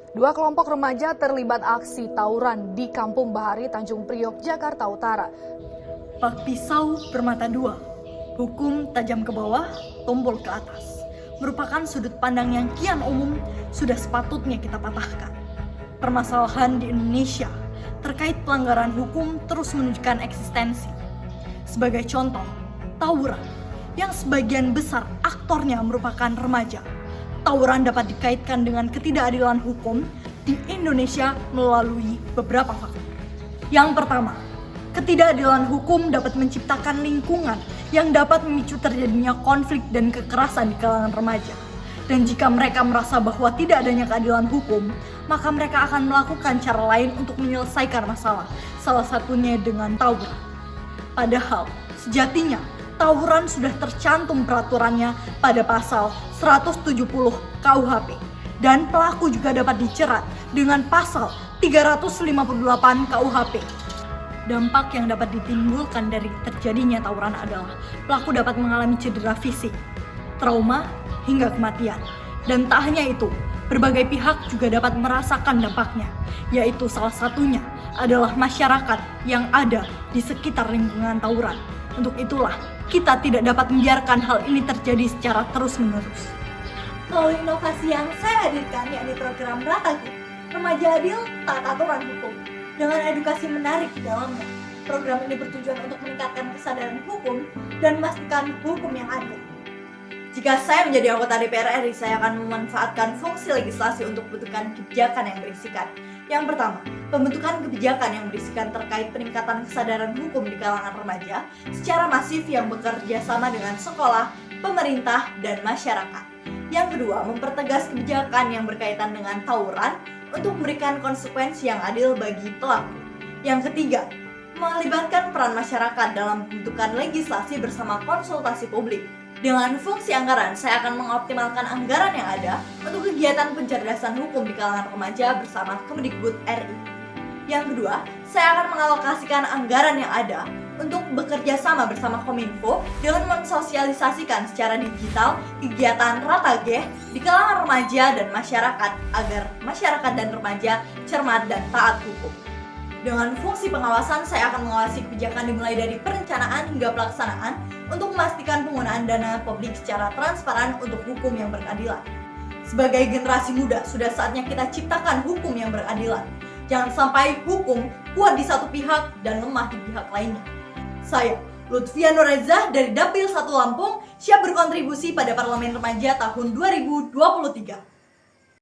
Dua kelompok remaja terlibat aksi tawuran di Kampung Bahari, Tanjung Priok, Jakarta Utara. Pak pisau bermata dua, hukum tajam ke bawah, tombol ke atas, merupakan sudut pandang yang kian umum sudah sepatutnya kita patahkan. Permasalahan di Indonesia terkait pelanggaran hukum terus menunjukkan eksistensi. Sebagai contoh, tawuran yang sebagian besar aktornya merupakan remaja. Tawuran dapat dikaitkan dengan ketidakadilan hukum di Indonesia melalui beberapa faktor. Yang pertama, ketidakadilan hukum dapat menciptakan lingkungan yang dapat memicu terjadinya konflik dan kekerasan di kalangan remaja. Dan jika mereka merasa bahwa tidak adanya keadilan hukum, maka mereka akan melakukan cara lain untuk menyelesaikan masalah, salah satunya dengan tawuran. Padahal, sejatinya, tawuran sudah tercantum peraturannya pada pasal 170 KUHP dan pelaku juga dapat dicerat dengan pasal 358 KUHP. Dampak yang dapat ditimbulkan dari terjadinya tawuran adalah pelaku dapat mengalami cedera fisik, trauma, hingga kematian. Dan tak hanya itu, berbagai pihak juga dapat merasakan dampaknya, yaitu salah satunya adalah masyarakat yang ada di sekitar lingkungan tawuran. Untuk itulah, kita tidak dapat membiarkan hal ini terjadi secara terus-menerus. Melalui inovasi yang saya hadirkan, yakni program Ratagi, Remaja Adil Taat Aturan Hukum, dengan edukasi menarik di dalamnya. Program ini bertujuan untuk meningkatkan kesadaran hukum dan memastikan hukum yang adil. Jika saya menjadi anggota DPR RI, saya akan memanfaatkan fungsi legislasi untuk membentukkan kebijakan yang berisikan. Yang pertama, pembentukan kebijakan yang berisikan terkait peningkatan kesadaran hukum di kalangan remaja secara masif yang bekerja sama dengan sekolah, pemerintah, dan masyarakat. Yang kedua, mempertegas kebijakan yang berkaitan dengan tawuran untuk memberikan konsekuensi yang adil bagi pelaku. Yang ketiga, melibatkan peran masyarakat dalam pembentukan legislasi bersama konsultasi publik. Dengan fungsi anggaran, saya akan mengoptimalkan anggaran yang ada untuk kegiatan pencerdasan hukum di kalangan remaja bersama Kemdikbud RI. Yang kedua, saya akan mengalokasikan anggaran yang ada untuk bekerja sama bersama Kominfo dengan mensosialisasikan secara digital kegiatan Ratageh di kalangan remaja dan masyarakat agar masyarakat dan remaja cermat dan taat hukum. Dengan fungsi pengawasan, saya akan mengawasi kebijakan dimulai dari perencanaan hingga pelaksanaan untuk memastikan penggunaan dana publik secara transparan untuk hukum yang berkeadilan. Sebagai generasi muda, sudah saatnya kita ciptakan hukum yang berkeadilan. Jangan sampai hukum kuat di satu pihak dan lemah di pihak lainnya. Saya, Lutfia Nurreza dari Dapil 1 Lampung, siap berkontribusi pada Parlemen Remaja tahun 2023.